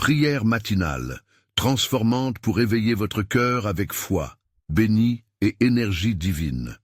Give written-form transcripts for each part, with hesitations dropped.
Prière matinale, transformante pour éveiller votre cœur avec foi, béni et énergie divine.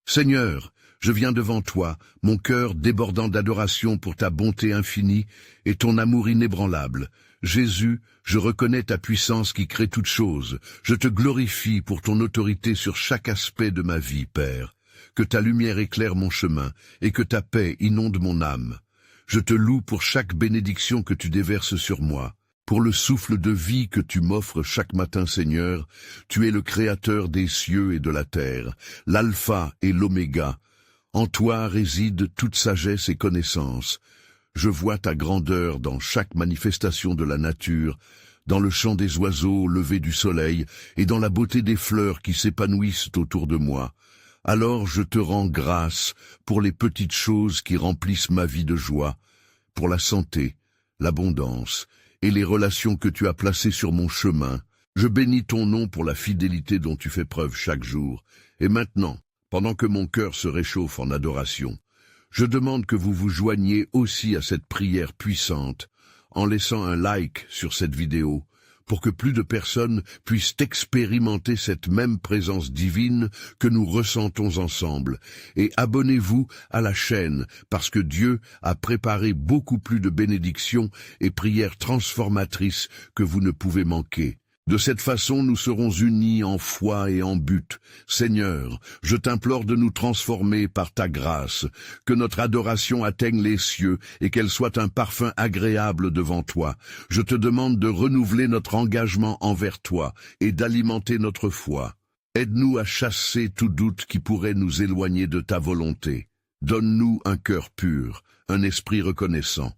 Seigneur, je viens devant toi, mon cœur débordant d'adoration pour ta bonté infinie et ton amour inébranlable. Jésus, je reconnais ta puissance qui crée toutes choses. Je te glorifie pour ton autorité sur chaque aspect de ma vie, Père. Que ta lumière éclaire mon chemin et que ta paix inonde mon âme. Je te loue pour chaque bénédiction que tu déverses sur moi. Pour le souffle de vie que tu m'offres chaque matin, Seigneur, tu es le Créateur des cieux et de la terre, l'alpha et l'oméga. En toi réside toute sagesse et connaissance. Je vois ta grandeur dans chaque manifestation de la nature, dans le chant des oiseaux au lever du soleil et dans la beauté des fleurs qui s'épanouissent autour de moi. Alors je te rends grâce pour les petites choses qui remplissent ma vie de joie, pour la santé, l'abondance et les relations que tu as placées sur mon chemin. Je bénis ton nom pour la fidélité dont tu fais preuve chaque jour. Et maintenant, pendant que mon cœur se réchauffe en adoration, je demande que vous vous joigniez aussi à cette prière puissante en laissant un like sur cette vidéo pour que plus de personnes puissent expérimenter cette même présence divine que nous ressentons ensemble. Et abonnez-vous à la chaîne parce que Dieu a préparé beaucoup plus de bénédictions et prières transformatrices que vous ne pouvez manquer. De cette façon, nous serons unis en foi et en but. Seigneur, je t'implore de nous transformer par ta grâce, que notre adoration atteigne les cieux et qu'elle soit un parfum agréable devant toi. Je te demande de renouveler notre engagement envers toi et d'alimenter notre foi. Aide-nous à chasser tout doute qui pourrait nous éloigner de ta volonté. Donne-nous un cœur pur, un esprit reconnaissant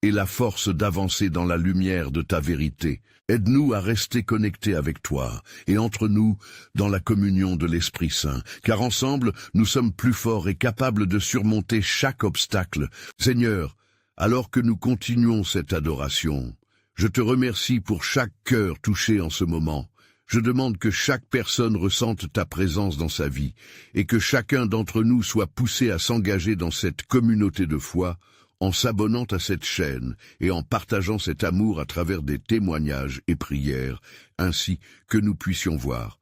et la force d'avancer dans la lumière de ta vérité. Aide-nous à rester connectés avec toi et entre nous dans la communion de l'Esprit Saint, car ensemble nous sommes plus forts et capables de surmonter chaque obstacle. Seigneur, alors que nous continuons cette adoration, je te remercie pour chaque cœur touché en ce moment. Je demande que chaque personne ressente ta présence dans sa vie et que chacun d'entre nous soit poussé à s'engager dans cette communauté de foi, en s'abonnant à cette chaîne et en partageant cet amour à travers des témoignages et prières, ainsi que nous puissions voir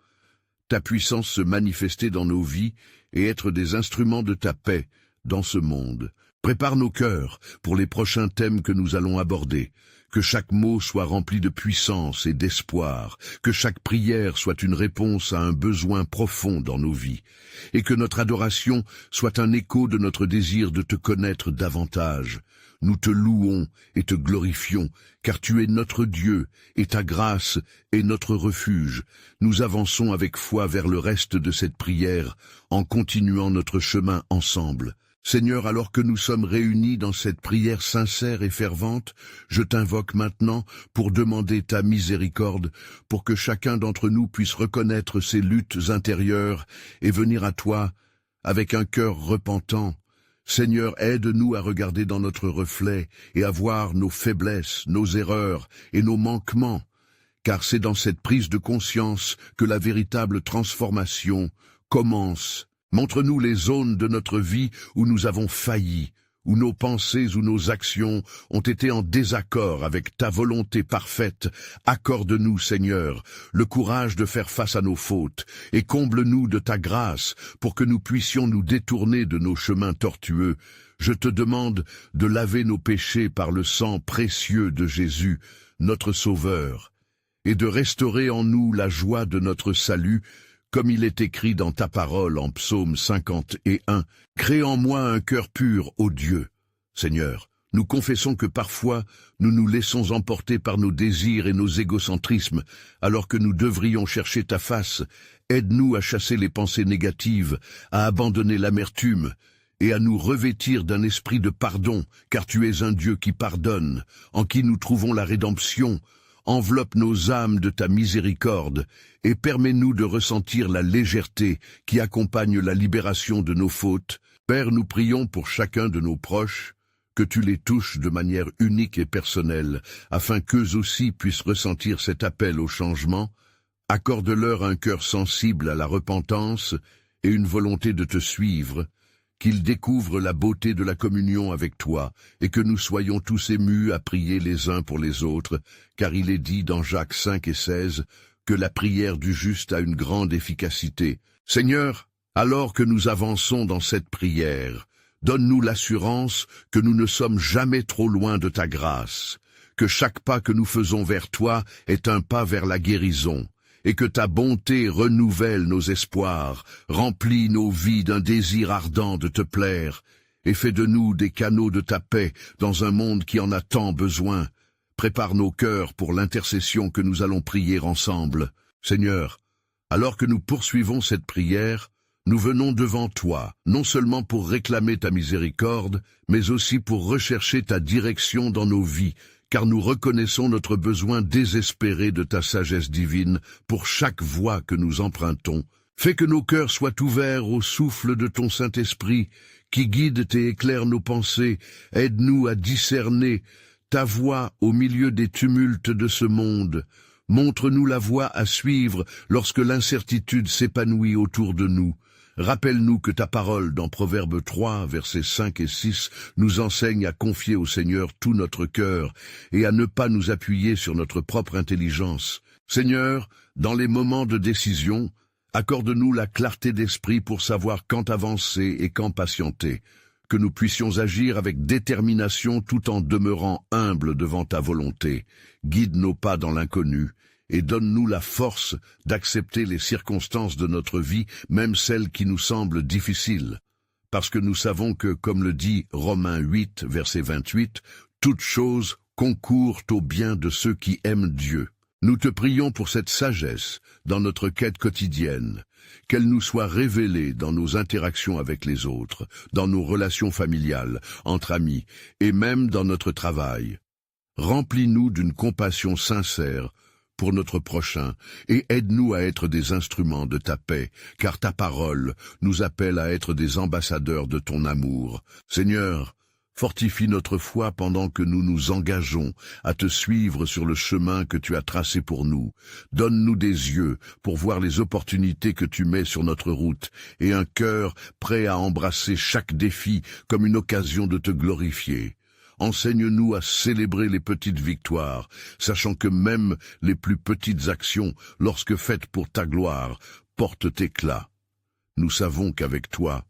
ta puissance se manifester dans nos vies et être des instruments de ta paix dans ce monde. Prépare nos cœurs pour les prochains thèmes que nous allons aborder. Que chaque mot soit rempli de puissance et d'espoir, que chaque prière soit une réponse à un besoin profond dans nos vies, et que notre adoration soit un écho de notre désir de te connaître davantage. Nous te louons et te glorifions, car tu es notre Dieu, et ta grâce est notre refuge. Nous avançons avec foi vers le reste de cette prière, en continuant notre chemin ensemble. Seigneur, alors que nous sommes réunis dans cette prière sincère et fervente, je t'invoque maintenant pour demander ta miséricorde, pour que chacun d'entre nous puisse reconnaître ses luttes intérieures et venir à toi avec un cœur repentant. Seigneur, aide-nous à regarder dans notre reflet et à voir nos faiblesses, nos erreurs et nos manquements, car c'est dans cette prise de conscience que la véritable transformation commence. Montre-nous les zones de notre vie où nous avons failli, où nos pensées ou nos actions ont été en désaccord avec ta volonté parfaite. Accorde-nous, Seigneur, le courage de faire face à nos fautes et comble-nous de ta grâce pour que nous puissions nous détourner de nos chemins tortueux. Je te demande de laver nos péchés par le sang précieux de Jésus, notre Sauveur, et de restaurer en nous la joie de notre salut, comme il est écrit dans ta parole en Psaume 51, « Crée en moi un cœur pur, ô Dieu ». Seigneur, nous confessons que parfois nous nous laissons emporter par nos désirs et nos égocentrismes, alors que nous devrions chercher ta face. Aide-nous à chasser les pensées négatives, à abandonner l'amertume et à nous revêtir d'un esprit de pardon, car tu es un Dieu qui pardonne, en qui nous trouvons la rédemption. Enveloppe nos âmes de ta miséricorde et permets-nous de ressentir la légèreté qui accompagne la libération de nos fautes. Père, nous prions pour chacun de nos proches, que tu les touches de manière unique et personnelle, afin qu'eux aussi puissent ressentir cet appel au changement. Accorde-leur un cœur sensible à la repentance et une volonté de te suivre, qu'ils découvrent la beauté de la communion avec toi, et que nous soyons tous émus à prier les uns pour les autres, car il est dit dans Jacques 5 et 16 que la prière du juste a une grande efficacité. Seigneur, alors que nous avançons dans cette prière, donne-nous l'assurance que nous ne sommes jamais trop loin de ta grâce, que chaque pas que nous faisons vers toi est un pas vers la guérison, et que ta bonté renouvelle nos espoirs, remplit nos vies d'un désir ardent de te plaire, et fais de nous des canaux de ta paix dans un monde qui en a tant besoin. Prépare nos cœurs pour l'intercession que nous allons prier ensemble. Seigneur, alors que nous poursuivons cette prière, nous venons devant toi, non seulement pour réclamer ta miséricorde, mais aussi pour rechercher ta direction dans nos vies, car nous reconnaissons notre besoin désespéré de ta sagesse divine pour chaque voie que nous empruntons. Fais que nos cœurs soient ouverts au souffle de ton Saint-Esprit, qui guide et éclaire nos pensées. Aide-nous à discerner ta voix au milieu des tumultes de ce monde. Montre-nous la voie à suivre lorsque l'incertitude s'épanouit autour de nous. Rappelle-nous que ta parole dans Proverbe 3, versets 5 et 6, nous enseigne à confier au Seigneur tout notre cœur et à ne pas nous appuyer sur notre propre intelligence. Seigneur, dans les moments de décision, accorde-nous la clarté d'esprit pour savoir quand avancer et quand patienter, que nous puissions agir avec détermination tout en demeurant humbles devant ta volonté. Guide nos pas dans l'inconnu, et donne-nous la force d'accepter les circonstances de notre vie, même celles qui nous semblent difficiles. Parce que nous savons que, comme le dit Romains 8, verset 28, « Toutes choses concourent au bien de ceux qui aiment Dieu ». Nous te prions pour cette sagesse dans notre quête quotidienne, qu'elle nous soit révélée dans nos interactions avec les autres, dans nos relations familiales, entre amis, et même dans notre travail. Remplis-nous d'une compassion sincère pour notre prochain, et aide-nous à être des instruments de ta paix, car ta parole nous appelle à être des ambassadeurs de ton amour. Seigneur, fortifie notre foi pendant que nous nous engageons à te suivre sur le chemin que tu as tracé pour nous. Donne-nous des yeux pour voir les opportunités que tu mets sur notre route, et un cœur prêt à embrasser chaque défi comme une occasion de te glorifier. Enseigne-nous à célébrer les petites victoires, sachant que même les plus petites actions, lorsque faites pour ta gloire, portent éclat. Nous savons qu'avec toi,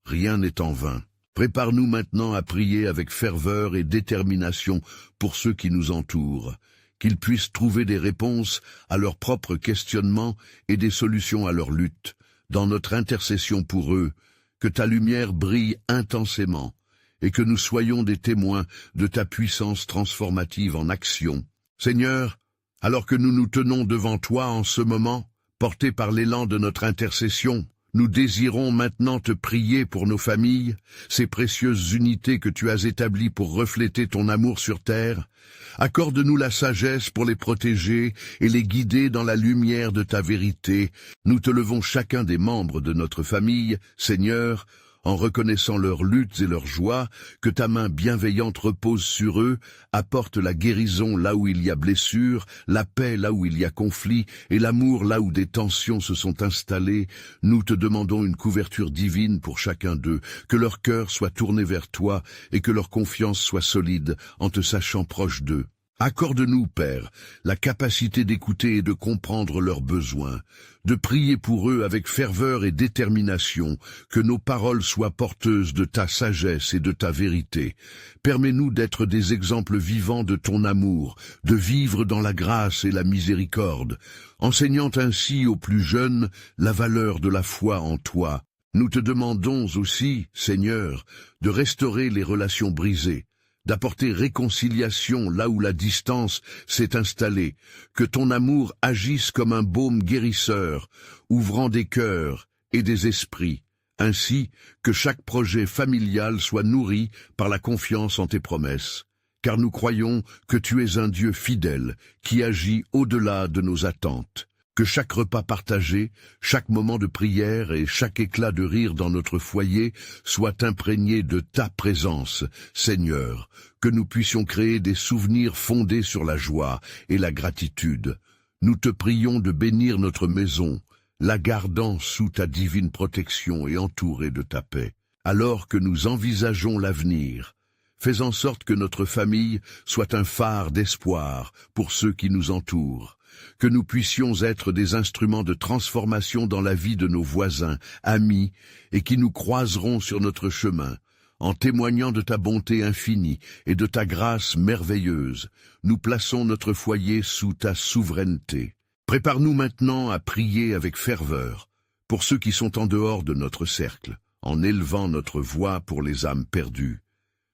rien n'est en vain. Prépare-nous maintenant à prier avec ferveur et détermination pour ceux qui nous entourent, qu'ils puissent trouver des réponses à leurs propres questionnements et des solutions à leurs luttes. Dans notre intercession pour eux, que ta lumière brille intensément, et que nous soyons des témoins de ta puissance transformative en action. Seigneur, alors que nous nous tenons devant toi en ce moment, portés par l'élan de notre intercession, nous désirons maintenant te prier pour nos familles, ces précieuses unités que tu as établies pour refléter ton amour sur terre. Accorde-nous la sagesse pour les protéger et les guider dans la lumière de ta vérité. Nous te levons chacun des membres de notre famille, Seigneur, en reconnaissant leurs luttes et leurs joies, que ta main bienveillante repose sur eux, apporte la guérison là où il y a blessure, la paix là où il y a conflit, et l'amour là où des tensions se sont installées. Nous te demandons une couverture divine pour chacun d'eux, que leur cœur soit tourné vers toi, et que leur confiance soit solide, en te sachant proche d'eux. Accorde-nous, Père, la capacité d'écouter et de comprendre leurs besoins, de prier pour eux avec ferveur et détermination, que nos paroles soient porteuses de ta sagesse et de ta vérité. Permets-nous d'être des exemples vivants de ton amour, de vivre dans la grâce et la miséricorde, enseignant ainsi aux plus jeunes la valeur de la foi en toi. Nous te demandons aussi, Seigneur, de restaurer les relations brisées, d'apporter réconciliation là où la distance s'est installée, que ton amour agisse comme un baume guérisseur, ouvrant des cœurs et des esprits, ainsi que chaque projet familial soit nourri par la confiance en tes promesses, car nous croyons que tu es un Dieu fidèle qui agit au-delà de nos attentes. Que chaque repas partagé, chaque moment de prière et chaque éclat de rire dans notre foyer soit imprégné de ta présence, Seigneur, que nous puissions créer des souvenirs fondés sur la joie et la gratitude. Nous te prions de bénir notre maison, la gardant sous ta divine protection et entourée de ta paix. Alors que nous envisageons l'avenir, fais en sorte que notre famille soit un phare d'espoir pour ceux qui nous entourent, que nous puissions être des instruments de transformation dans la vie de nos voisins, amis, et qui nous croiseront sur notre chemin. En témoignant de ta bonté infinie et de ta grâce merveilleuse, nous plaçons notre foyer sous ta souveraineté. Prépare-nous maintenant à prier avec ferveur pour ceux qui sont en dehors de notre cercle, en élevant notre voix pour les âmes perdues,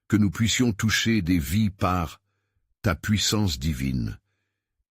que nous puissions toucher des vies par ta puissance divine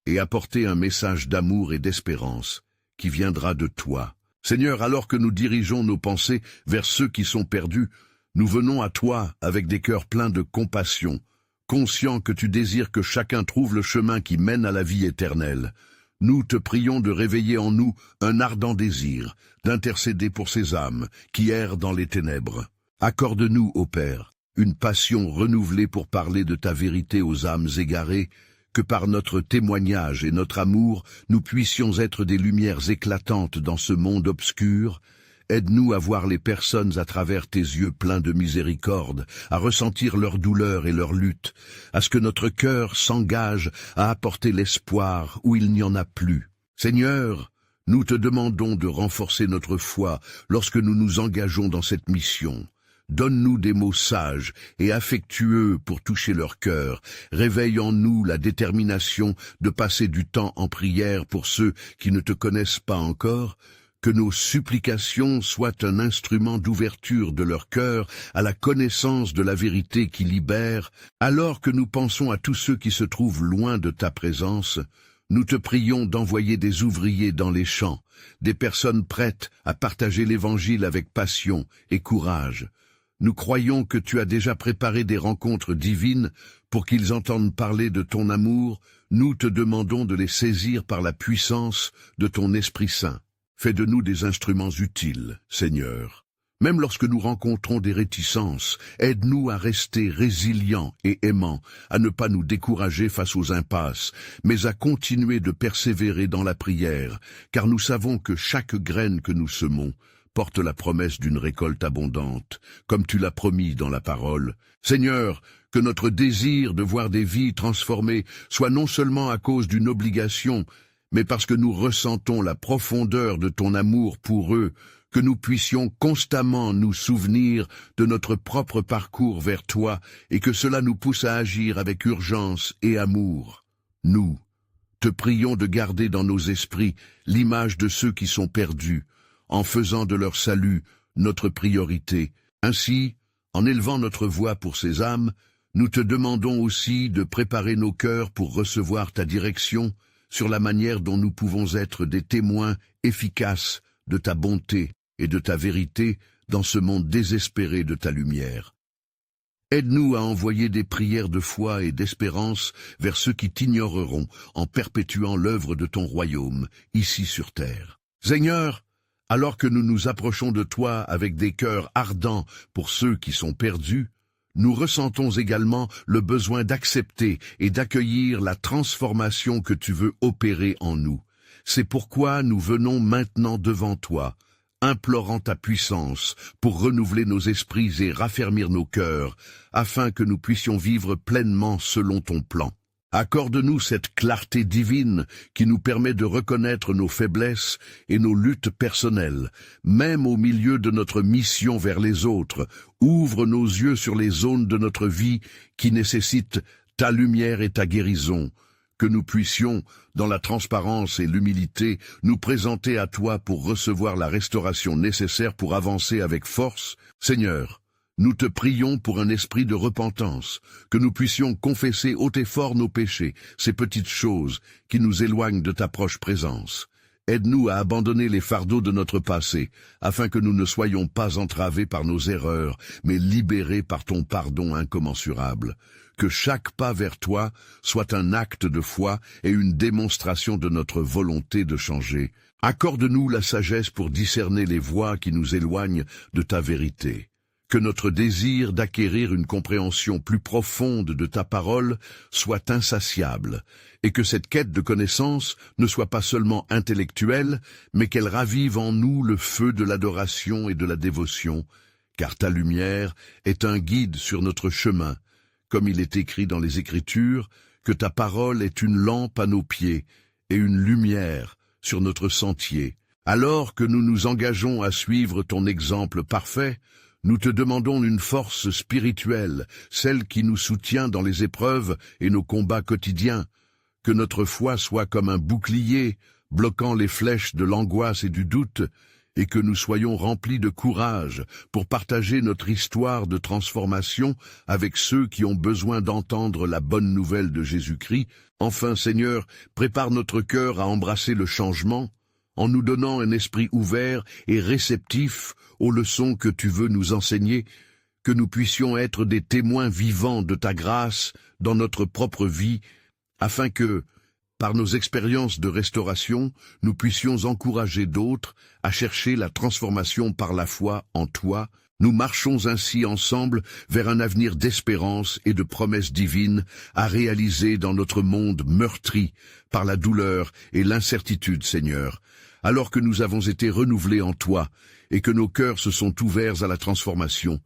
et apporter un message d'amour et d'espérance qui viendra de toi. Seigneur, alors que nous dirigeons nos pensées vers ceux qui sont perdus, nous venons à toi avec des cœurs pleins de compassion, conscients que tu désires que chacun trouve le chemin qui mène à la vie éternelle. Nous te prions de réveiller en nous un ardent désir, d'intercéder pour ces âmes qui errent dans les ténèbres. Accorde-nous, ô Père, une passion renouvelée pour parler de ta vérité aux âmes égarées, que par notre témoignage et notre amour, nous puissions être des lumières éclatantes dans ce monde obscur. Aide-nous à voir les personnes à travers tes yeux pleins de miséricorde, à ressentir leur douleur et leur lutte, à ce que notre cœur s'engage à apporter l'espoir où il n'y en a plus. Seigneur, nous te demandons de renforcer notre foi lorsque nous nous engageons dans cette mission. Donne-nous des mots sages et affectueux pour toucher leur cœur. Réveille en nous la détermination de passer du temps en prière pour ceux qui ne te connaissent pas encore. Que nos supplications soient un instrument d'ouverture de leur cœur à la connaissance de la vérité qui libère. Alors que nous pensons à tous ceux qui se trouvent loin de ta présence, nous te prions d'envoyer des ouvriers dans les champs, des personnes prêtes à partager l'Évangile avec passion et courage. Nous croyons que tu as déjà préparé des rencontres divines pour qu'ils entendent parler de ton amour. Nous te demandons de les saisir par la puissance de ton Esprit Saint. Fais de nous des instruments utiles, Seigneur. Même lorsque nous rencontrons des réticences, aide-nous à rester résilients et aimants, à ne pas nous décourager face aux impasses, mais à continuer de persévérer dans la prière, car nous savons que chaque graine que nous semons porte la promesse d'une récolte abondante, comme tu l'as promis dans la parole. Seigneur, que notre désir de voir des vies transformées soit non seulement à cause d'une obligation, mais parce que nous ressentons la profondeur de ton amour pour eux, que nous puissions constamment nous souvenir de notre propre parcours vers toi et que cela nous pousse à agir avec urgence et amour. Nous te prions de garder dans nos esprits l'image de ceux qui sont perdus, en faisant de leur salut notre priorité. Ainsi, en élevant notre voix pour ces âmes, nous te demandons aussi de préparer nos cœurs pour recevoir ta direction sur la manière dont nous pouvons être des témoins efficaces de ta bonté et de ta vérité dans ce monde désespéré de ta lumière. Aide-nous à envoyer des prières de foi et d'espérance vers ceux qui t'ignoreront en perpétuant l'œuvre de ton royaume, ici sur terre. Seigneur, alors que nous nous approchons de toi avec des cœurs ardents pour ceux qui sont perdus, nous ressentons également le besoin d'accepter et d'accueillir la transformation que tu veux opérer en nous. C'est pourquoi nous venons maintenant devant toi, implorant ta puissance pour renouveler nos esprits et raffermir nos cœurs, afin que nous puissions vivre pleinement selon ton plan. Accorde-nous cette clarté divine qui nous permet de reconnaître nos faiblesses et nos luttes personnelles, même au milieu de notre mission vers les autres. Ouvre nos yeux sur les zones de notre vie qui nécessitent ta lumière et ta guérison, que nous puissions, dans la transparence et l'humilité, nous présenter à toi pour recevoir la restauration nécessaire pour avancer avec force. Seigneur, nous te prions pour un esprit de repentance, que nous puissions confesser haut et fort nos péchés, ces petites choses qui nous éloignent de ta proche présence. Aide-nous à abandonner les fardeaux de notre passé, afin que nous ne soyons pas entravés par nos erreurs, mais libérés par ton pardon incommensurable. Que chaque pas vers toi soit un acte de foi et une démonstration de notre volonté de changer. Accorde-nous la sagesse pour discerner les voies qui nous éloignent de ta vérité. Que notre désir d'acquérir une compréhension plus profonde de ta parole soit insatiable, et que cette quête de connaissance ne soit pas seulement intellectuelle, mais qu'elle ravive en nous le feu de l'adoration et de la dévotion, car ta lumière est un guide sur notre chemin, comme il est écrit dans les Écritures, que ta parole est une lampe à nos pieds et une lumière sur notre sentier. Alors que nous nous engageons à suivre ton exemple parfait, nous te demandons une force spirituelle, celle qui nous soutient dans les épreuves et nos combats quotidiens, que notre foi soit comme un bouclier, bloquant les flèches de l'angoisse et du doute, et que nous soyons remplis de courage pour partager notre histoire de transformation avec ceux qui ont besoin d'entendre la bonne nouvelle de Jésus-Christ. Enfin, Seigneur, prépare notre cœur à embrasser le changement, en nous donnant un esprit ouvert et réceptif aux leçons que tu veux nous enseigner, que nous puissions être des témoins vivants de ta grâce dans notre propre vie, afin que, par nos expériences de restauration, nous puissions encourager d'autres à chercher la transformation par la foi en toi. Nous marchons ainsi ensemble vers un avenir d'espérance et de promesses divines à réaliser dans notre monde meurtri par la douleur et l'incertitude, Seigneur. Alors que nous avons été renouvelés en toi et que nos cœurs se sont ouverts à la transformation,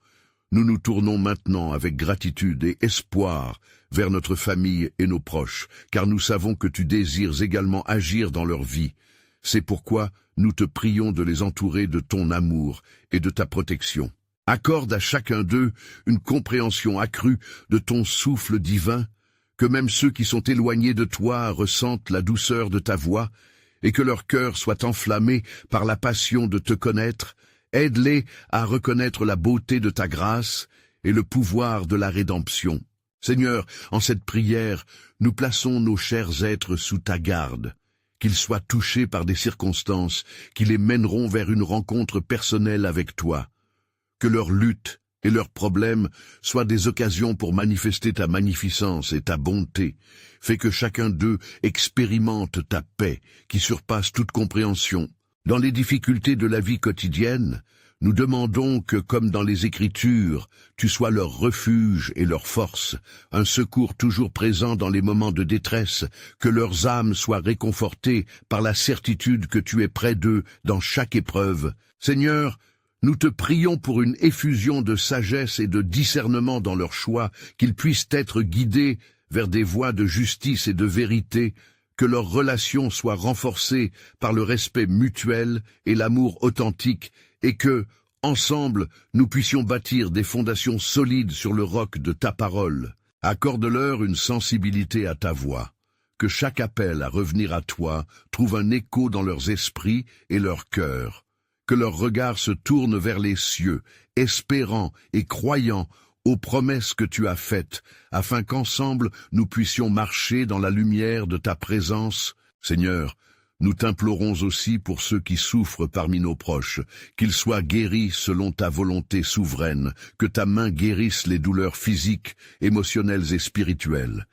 nous nous tournons maintenant avec gratitude et espoir vers notre famille et nos proches, car nous savons que tu désires également agir dans leur vie. C'est pourquoi nous te prions de les entourer de ton amour et de ta protection. Accorde à chacun d'eux une compréhension accrue de ton souffle divin, que même ceux qui sont éloignés de toi ressentent la douceur de ta voix, et que leur cœur soit enflammé par la passion de te connaître. Aide-les à reconnaître la beauté de ta grâce et le pouvoir de la rédemption. Seigneur, en cette prière, nous plaçons nos chers êtres sous ta garde, qu'ils soient touchés par des circonstances qui les mèneront vers une rencontre personnelle avec toi, que leurs luttes et leurs problèmes soient des occasions pour manifester ta magnificence et ta bonté. Fais que chacun d'eux expérimente ta paix qui surpasse toute compréhension. Dans les difficultés de la vie quotidienne, nous demandons que, comme dans les Écritures, tu sois leur refuge et leur force, un secours toujours présent dans les moments de détresse, que leurs âmes soient réconfortées par la certitude que tu es près d'eux dans chaque épreuve. Seigneur, nous te prions pour une effusion de sagesse et de discernement dans leurs choix, qu'ils puissent être guidés vers des voies de justice et de vérité, que leurs relations soient renforcées par le respect mutuel et l'amour authentique, et que, ensemble, nous puissions bâtir des fondations solides sur le roc de ta parole. Accorde-leur une sensibilité à ta voix, que chaque appel à revenir à toi trouve un écho dans leurs esprits et leurs cœurs, que leur regard se tourne vers les cieux, espérant et croyant aux promesses que tu as faites, afin qu'ensemble nous puissions marcher dans la lumière de ta présence. Seigneur, nous t'implorons aussi pour ceux qui souffrent parmi nos proches, qu'ils soient guéris selon ta volonté souveraine, que ta main guérisse les douleurs physiques, émotionnelles et spirituelles,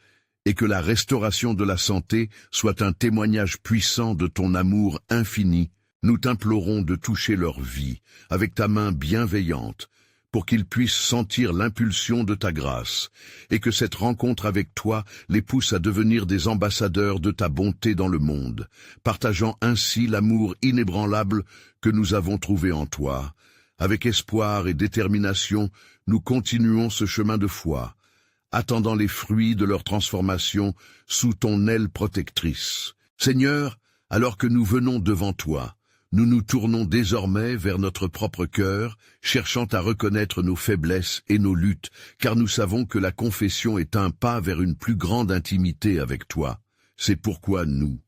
et que la restauration de la santé soit un témoignage puissant de ton amour infini. Nous t'implorons de toucher leur vie avec ta main bienveillante, pour qu'ils puissent sentir l'impulsion de ta grâce, et que cette rencontre avec toi les pousse à devenir des ambassadeurs de ta bonté dans le monde, partageant ainsi l'amour inébranlable que nous avons trouvé en toi. Avec espoir et détermination, nous continuons ce chemin de foi, attendant les fruits de leur transformation sous ton aile protectrice. Seigneur, alors que nous venons devant toi, nous nous tournons désormais vers notre propre cœur, cherchant à reconnaître nos faiblesses et nos luttes, car nous savons que la confession est un pas vers une plus grande intimité avec toi. C'est pourquoi nous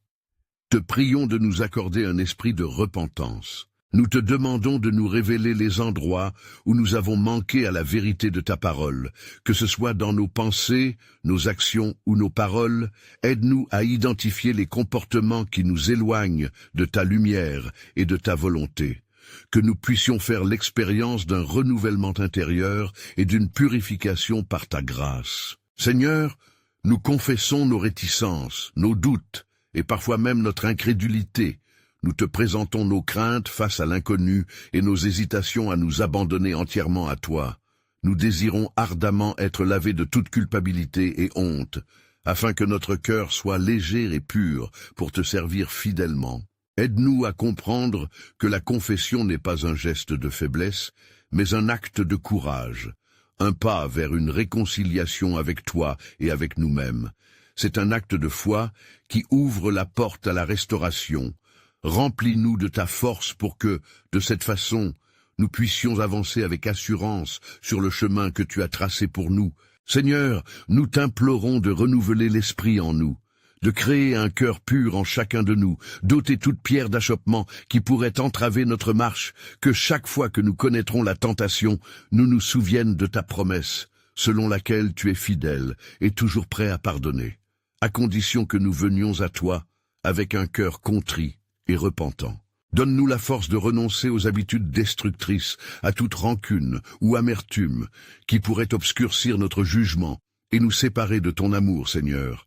te prions de nous accorder un esprit de repentance. Nous te demandons de nous révéler les endroits où nous avons manqué à la vérité de ta parole, que ce soit dans nos pensées, nos actions ou nos paroles. Aide-nous à identifier les comportements qui nous éloignent de ta lumière et de ta volonté, que nous puissions faire l'expérience d'un renouvellement intérieur et d'une purification par ta grâce. Seigneur, nous confessons nos réticences, nos doutes et parfois même notre incrédulité. Nous te présentons nos craintes face à l'inconnu et nos hésitations à nous abandonner entièrement à toi. Nous désirons ardemment être lavés de toute culpabilité et honte, afin que notre cœur soit léger et pur pour te servir fidèlement. Aide-nous à comprendre que la confession n'est pas un geste de faiblesse, mais un acte de courage, un pas vers une réconciliation avec toi et avec nous-mêmes. C'est un acte de foi qui ouvre la porte à la restauration. Remplis-nous de ta force pour que, de cette façon, nous puissions avancer avec assurance sur le chemin que tu as tracé pour nous. Seigneur, nous t'implorons de renouveler l'esprit en nous, de créer un cœur pur en chacun de nous, d'ôter toute pierre d'achoppement qui pourrait entraver notre marche, que chaque fois que nous connaîtrons la tentation, nous nous souviennes de ta promesse, selon laquelle tu es fidèle et toujours prêt à pardonner, à condition que nous venions à toi avec un cœur contrit et repentant. Donne-nous la force de renoncer aux habitudes destructrices, à toute rancune ou amertume qui pourrait obscurcir notre jugement et nous séparer de ton amour, Seigneur.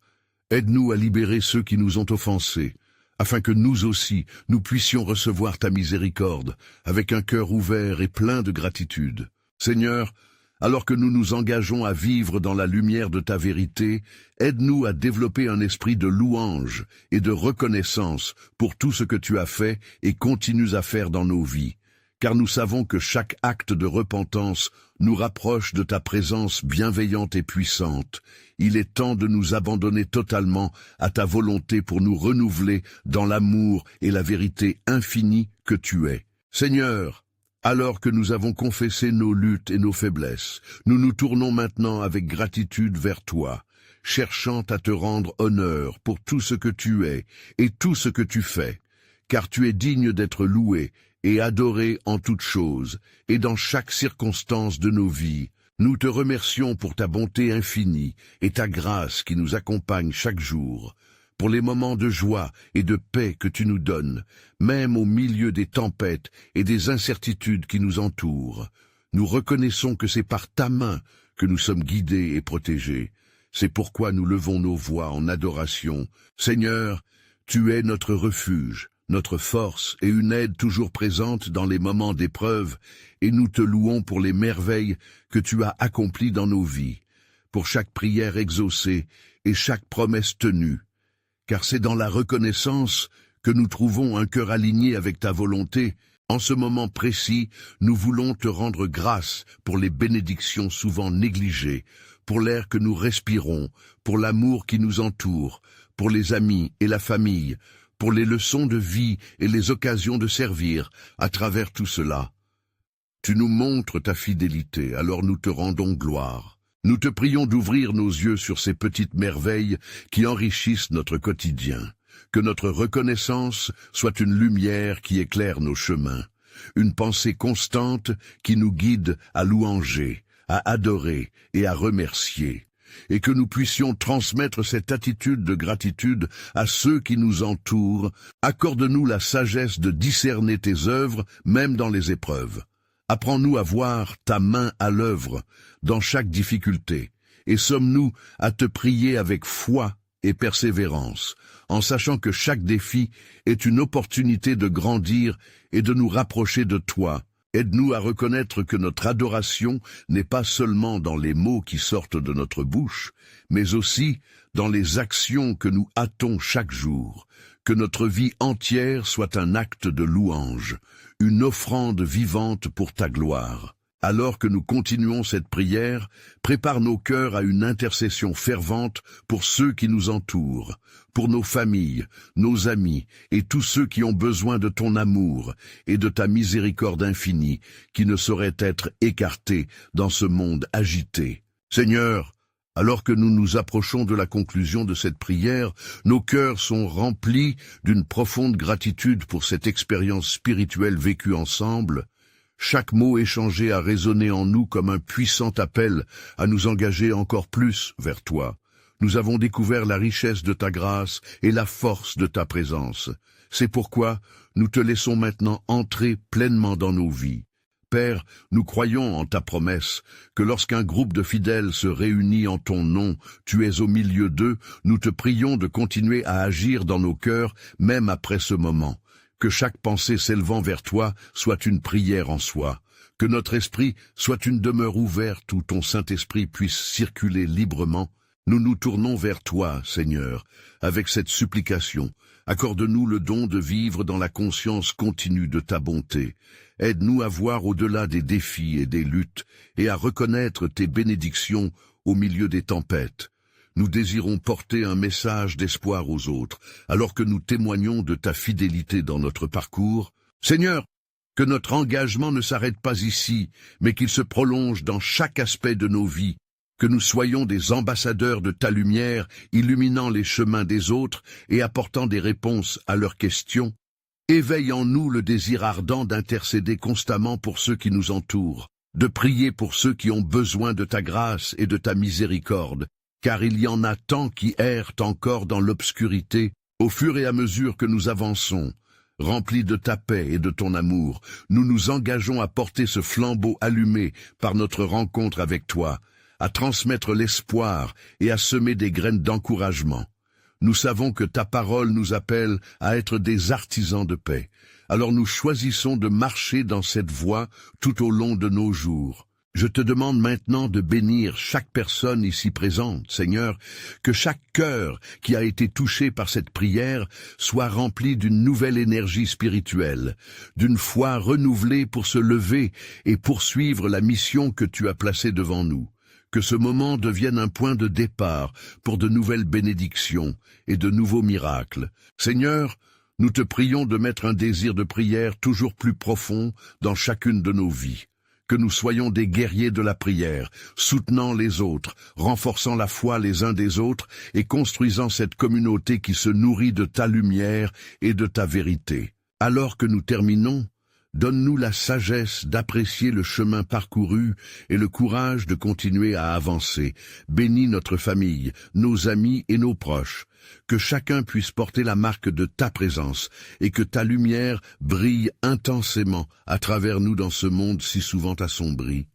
Aide-nous à libérer ceux qui nous ont offensés, afin que nous aussi, nous puissions recevoir ta miséricorde avec un cœur ouvert et plein de gratitude. Seigneur, alors que nous nous engageons à vivre dans la lumière de ta vérité, aide-nous à développer un esprit de louange et de reconnaissance pour tout ce que tu as fait et continues à faire dans nos vies, car nous savons que chaque acte de repentance nous rapproche de ta présence bienveillante et puissante. Il est temps de nous abandonner totalement à ta volonté pour nous renouveler dans l'amour et la vérité infinie que tu es. Seigneur, alors que nous avons confessé nos luttes et nos faiblesses, nous nous tournons maintenant avec gratitude vers toi, cherchant à te rendre honneur pour tout ce que tu es et tout ce que tu fais, car tu es digne d'être loué et adoré en toutes choses et dans chaque circonstance de nos vies. Nous te remercions pour ta bonté infinie et ta grâce qui nous accompagne chaque jour, pour les moments de joie et de paix que tu nous donnes, même au milieu des tempêtes et des incertitudes qui nous entourent. Nous reconnaissons que c'est par ta main que nous sommes guidés et protégés. C'est pourquoi nous levons nos voix en adoration. Seigneur, tu es notre refuge, notre force et une aide toujours présente dans les moments d'épreuve, et nous te louons pour les merveilles que tu as accomplies dans nos vies, pour chaque prière exaucée et chaque promesse tenue. Car c'est dans la reconnaissance que nous trouvons un cœur aligné avec ta volonté. En ce moment précis, nous voulons te rendre grâce pour les bénédictions souvent négligées, pour l'air que nous respirons, pour l'amour qui nous entoure, pour les amis et la famille, pour les leçons de vie et les occasions de servir. À travers tout cela, tu nous montres ta fidélité, alors nous te rendons gloire. Nous te prions d'ouvrir nos yeux sur ces petites merveilles qui enrichissent notre quotidien. Que notre reconnaissance soit une lumière qui éclaire nos chemins, une pensée constante qui nous guide à louanger, à adorer et à remercier, et que nous puissions transmettre cette attitude de gratitude à ceux qui nous entourent. Accorde-nous la sagesse de discerner tes œuvres, même dans les épreuves. Apprends-nous à voir ta main à l'œuvre dans chaque difficulté, et sommes-nous à te prier avec foi et persévérance, en sachant que chaque défi est une opportunité de grandir et de nous rapprocher de toi. Aide-nous à reconnaître que notre adoration n'est pas seulement dans les mots qui sortent de notre bouche, mais aussi dans les actions que nous hâtons chaque jour. Que notre vie entière soit un acte de louange, une offrande vivante pour ta gloire. Alors que nous continuons cette prière, prépare nos cœurs à une intercession fervente pour ceux qui nous entourent, pour nos familles, nos amis et tous ceux qui ont besoin de ton amour et de ta miséricorde infinie, qui ne saurait être écartée dans ce monde agité. Seigneur, alors que nous nous approchons de la conclusion de cette prière, nos cœurs sont remplis d'une profonde gratitude pour cette expérience spirituelle vécue ensemble. Chaque mot échangé a résonné en nous comme un puissant appel à nous engager encore plus vers toi. Nous avons découvert la richesse de ta grâce et la force de ta présence. C'est pourquoi nous te laissons maintenant entrer pleinement dans nos vies. Père, nous croyons en ta promesse, que lorsqu'un groupe de fidèles se réunit en ton nom, tu es au milieu d'eux. Nous te prions de continuer à agir dans nos cœurs, même après ce moment. Que chaque pensée s'élevant vers toi soit une prière en soi. Que notre esprit soit une demeure ouverte où ton Saint-Esprit puisse circuler librement. Nous nous tournons vers toi, Seigneur, avec cette supplication. Accorde-nous le don de vivre dans la conscience continue de ta bonté. Aide-nous à voir au-delà des défis et des luttes et à reconnaître tes bénédictions au milieu des tempêtes. Nous désirons porter un message d'espoir aux autres, alors que nous témoignons de ta fidélité dans notre parcours. Seigneur, que notre engagement ne s'arrête pas ici, mais qu'il se prolonge dans chaque aspect de nos vies. Que nous soyons des ambassadeurs de ta lumière, illuminant les chemins des autres et apportant des réponses à leurs questions. Éveille en nous le désir ardent d'intercéder constamment pour ceux qui nous entourent, de prier pour ceux qui ont besoin de ta grâce et de ta miséricorde, car il y en a tant qui errent encore dans l'obscurité au fur et à mesure que nous avançons. Remplis de ta paix et de ton amour, nous nous engageons à porter ce flambeau allumé par notre rencontre avec toi, à transmettre l'espoir et à semer des graines d'encouragement. Nous savons que ta parole nous appelle à être des artisans de paix. Alors nous choisissons de marcher dans cette voie tout au long de nos jours. Je te demande maintenant de bénir chaque personne ici présente, Seigneur, que chaque cœur qui a été touché par cette prière soit rempli d'une nouvelle énergie spirituelle, d'une foi renouvelée pour se lever et poursuivre la mission que tu as placée devant nous. Que ce moment devienne un point de départ pour de nouvelles bénédictions et de nouveaux miracles. Seigneur, nous te prions de mettre un désir de prière toujours plus profond dans chacune de nos vies. Que nous soyons des guerriers de la prière, soutenant les autres, renforçant la foi les uns des autres et construisant cette communauté qui se nourrit de ta lumière et de ta vérité. Alors que nous terminons, donne-nous la sagesse d'apprécier le chemin parcouru et le courage de continuer à avancer. Bénis notre famille, nos amis et nos proches. Que chacun puisse porter la marque de ta présence et que ta lumière brille intensément à travers nous dans ce monde si souvent assombri.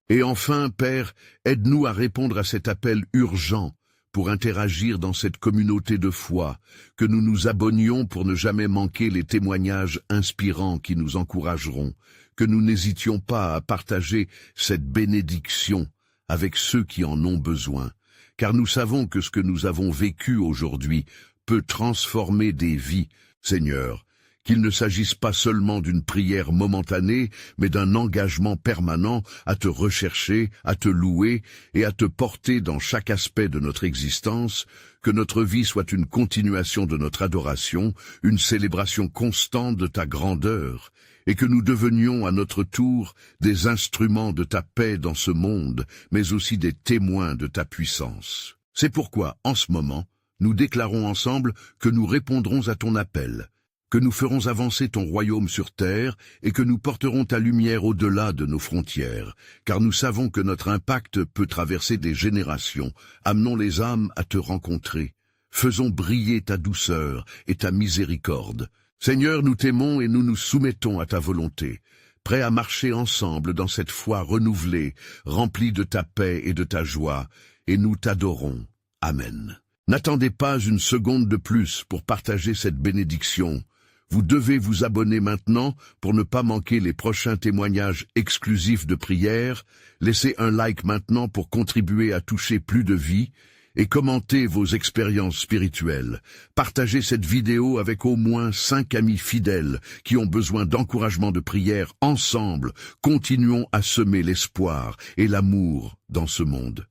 Et enfin, Père, aide-nous à répondre à cet appel urgent pour interagir dans cette communauté de foi, que nous nous abonnions pour ne jamais manquer les témoignages inspirants qui nous encourageront, que nous n'hésitions pas à partager cette bénédiction avec ceux qui en ont besoin, car nous savons que ce que nous avons vécu aujourd'hui peut transformer des vies, Seigneur, qu'il ne s'agisse pas seulement d'une prière momentanée, mais d'un engagement permanent à te rechercher, à te louer et à te porter dans chaque aspect de notre existence, que notre vie soit une continuation de notre adoration, une célébration constante de ta grandeur, et que nous devenions à notre tour des instruments de ta paix dans ce monde, mais aussi des témoins de ta puissance. C'est pourquoi, en ce moment, nous déclarons ensemble que nous répondrons à ton appel, que nous ferons avancer ton royaume sur terre et que nous porterons ta lumière au-delà de nos frontières, car nous savons que notre impact peut traverser des générations. Amenons les âmes à te rencontrer. Faisons briller ta douceur et ta miséricorde. Seigneur, nous t'aimons et nous nous soumettons à ta volonté, prêts à marcher ensemble dans cette foi renouvelée, remplie de ta paix et de ta joie, et nous t'adorons. Amen. N'attendez pas une seconde de plus pour partager cette bénédiction. Vous devez vous abonner maintenant pour ne pas manquer les prochains témoignages exclusifs de prière. Laissez un like maintenant pour contribuer à toucher plus de vies et commentez vos expériences spirituelles. Partagez cette vidéo avec au moins 5 amis fidèles qui ont besoin d'encouragement de prière. Ensemble, continuons à semer l'espoir et l'amour dans ce monde.